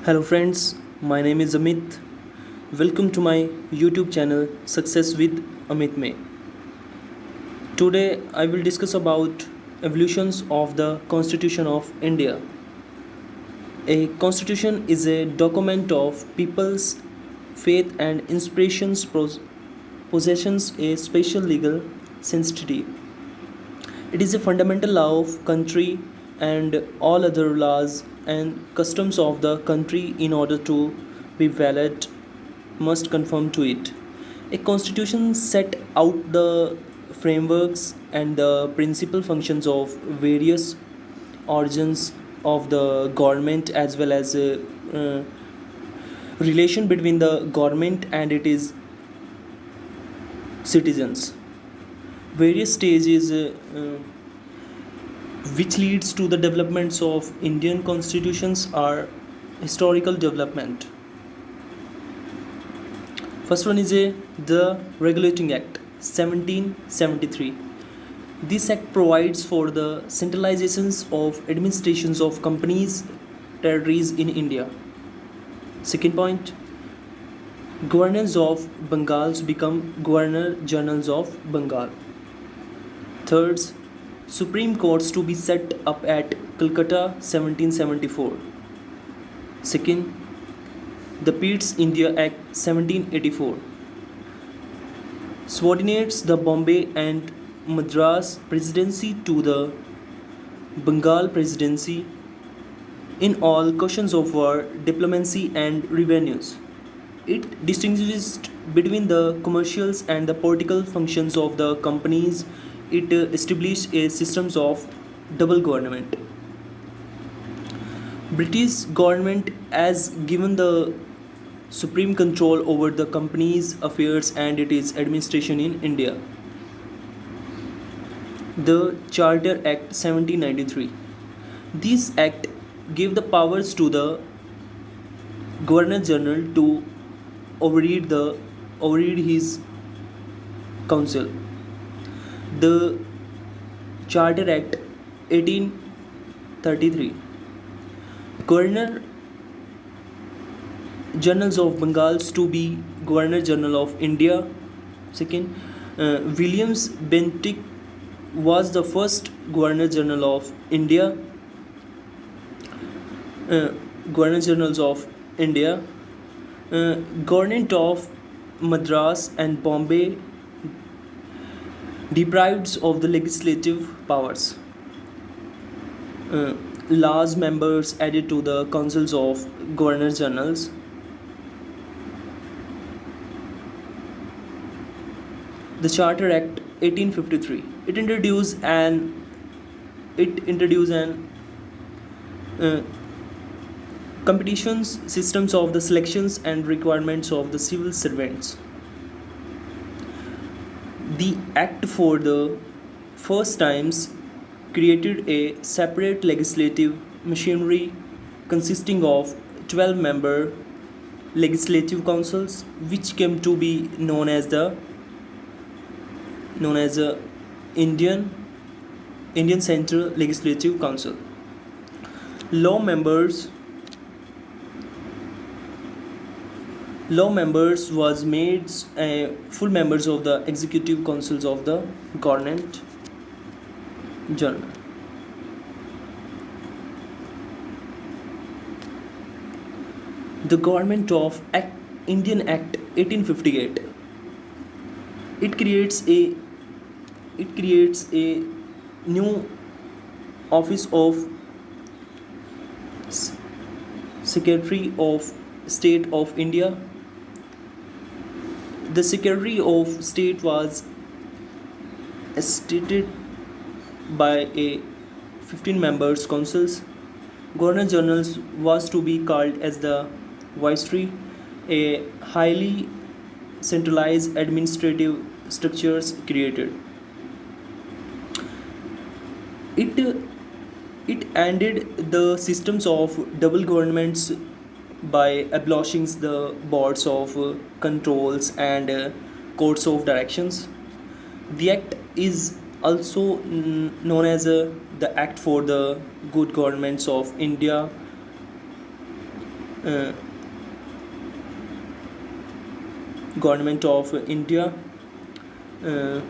Hello friends, my name is Amit. Welcome to my YouTube channel Success with Amit May. Today I will discuss about evolutions of the Constitution of India. A constitution is a document of people's faith and inspirations possessions a special legal sanctity. It is a fundamental law of country and all other laws and customs of the country in order to be valid must conform to it. A constitution set out the frameworks and the principal functions of various organs of the government as well as uh, relation between the government and its citizens. Various stages which leads to the developments of Indian constitutions are historical development. First one is the Regulating Act 1773. This act provides for the centralizations of administrations of companies, territories in India. Second point, governors of Bengals become Governor Generals of Bengal. Third, Supreme Courts to be set up at Calcutta 1774. Second, the Pitt's India Act 1784 subordinates the Bombay and Madras Presidency to the Bengal Presidency in all questions of war, diplomacy, and revenues. It distinguishes between the commercials and the political functions of the companies. It established a system of double government. British government has given the supreme control over the company's affairs and its administration in India. The Charter Act 1793. This act gave the powers to the Governor General to overread his council. The Charter Act 1833. Governor Generals of Bengals to be Governor General of India. Second, Williams Bentinck was the first Governor General of India. Governor Generals of India. Government of Madras and Bombay deprived of the legislative powers. Laws members added to the councils of Governor Generals. The Charter Act 1853. It introduced an uh, competitions systems of the selections and requirements of the civil servants. The act for the first times created a separate legislative machinery consisting of 12-member legislative councils which came to be known as the Indian Central Legislative Council. Law members was made full members of the executive councils of the government general. The Government of Indian Act 1858. It creates a new office of Secretary of State of India. The Secretary of State was stated by a 15 members councils. Governor Generals was to be called as the Viceroy, a highly centralized administrative structures created. It it ended the systems of double governments by abolishing the boards of controls and courts of directions. The act is also known as the Act for the Good Governments of India uh, Government of India. Uh,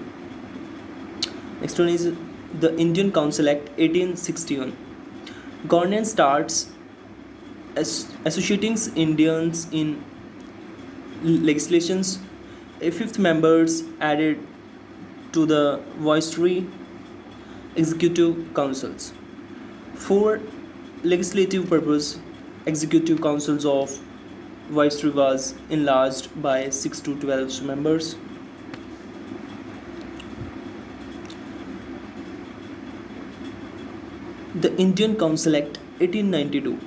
Next one is the Indian Council Act 1861. Governance starts associating Indians in legislations. A fifth members added to the viceroy executive councils. For legislative purpose, executive councils of viceroy was enlarged by 6 to 12 members. The Indian Council Act 1892.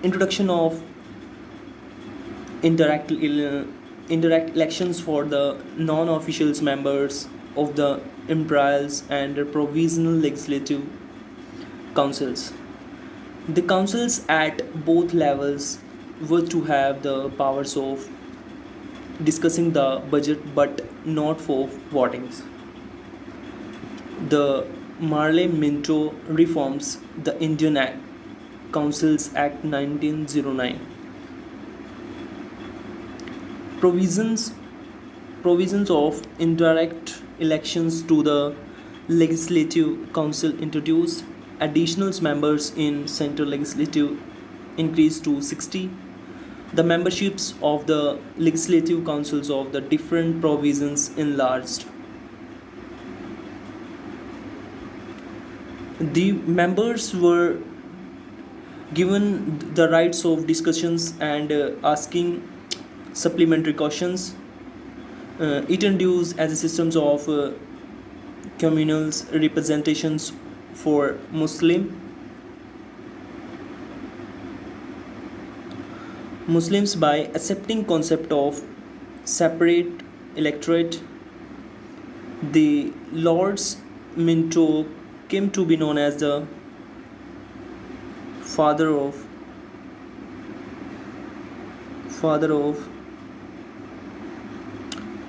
Introduction of indirect, indirect elections for the non-official members of the imperials and provisional legislative councils. The councils at both levels were to have the powers of discussing the budget but not for voting. The Marley Minto reforms, the Indian Act, Councils Act 1909. Provisions Provisions of indirect elections to the Legislative Council introduced additional members in Central Legislative increased to 60. The memberships of the legislative councils of the different provinces enlarged. The members were given the rights of discussions and asking supplementary questions. It introduced as a systems of communal representations for Muslims by accepting concept of separate electorate. The Lords Minto came to be known as the father of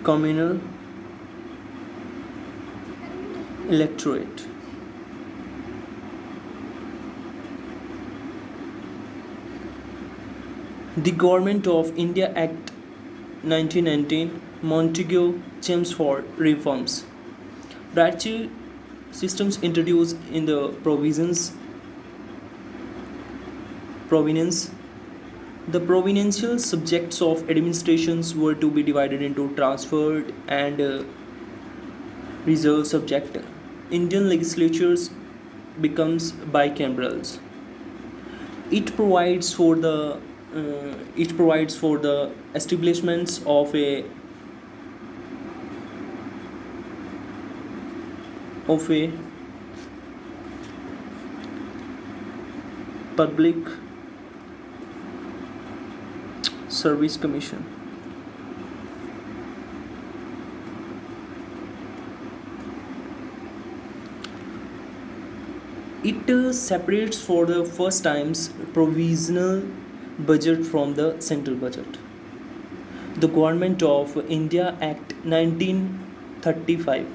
communal electorate. The Government of India Act 1919 Montague James for reforms. Dietary systems introduced in the province. The provincial subjects of administrations were to be divided into transferred and reserved subject. Indian legislatures becomes bicamerals. It provides for the establishments of a public service commission. It separates for the first times provisional budget from the central budget. The Government of India Act 1935.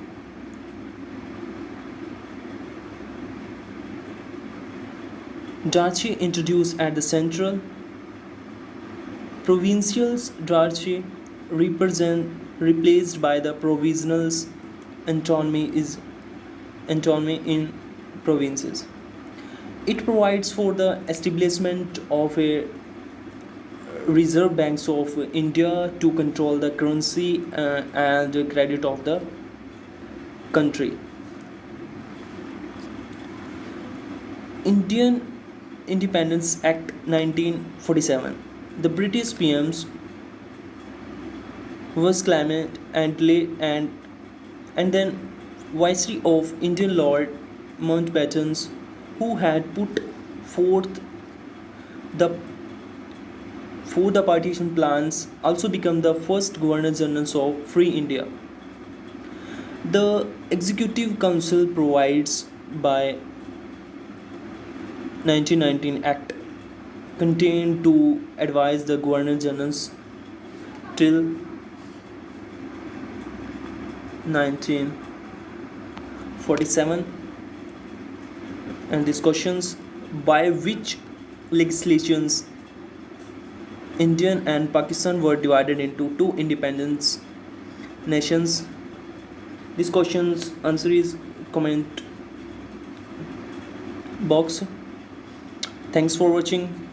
Duchy introduced at the central. Provincials duchy replaced by the provisionals. Autonomy in provinces. It provides for the establishment of a reserve banks of India to control the currency and credit of the country. Indian Independence Act 1947. The British PMs was Clement and then Viceroy of Indian Lord Mountbatten, who had put forth the for the partition plans, also become the first Governor Generals of Free India. The Executive Council provides by 1919 Act contained to advise the Governor Generals till 1947. And these questions: by which legislations India and Pakistan were divided into two independent nations? This question's answer is comment box. Thanks for watching.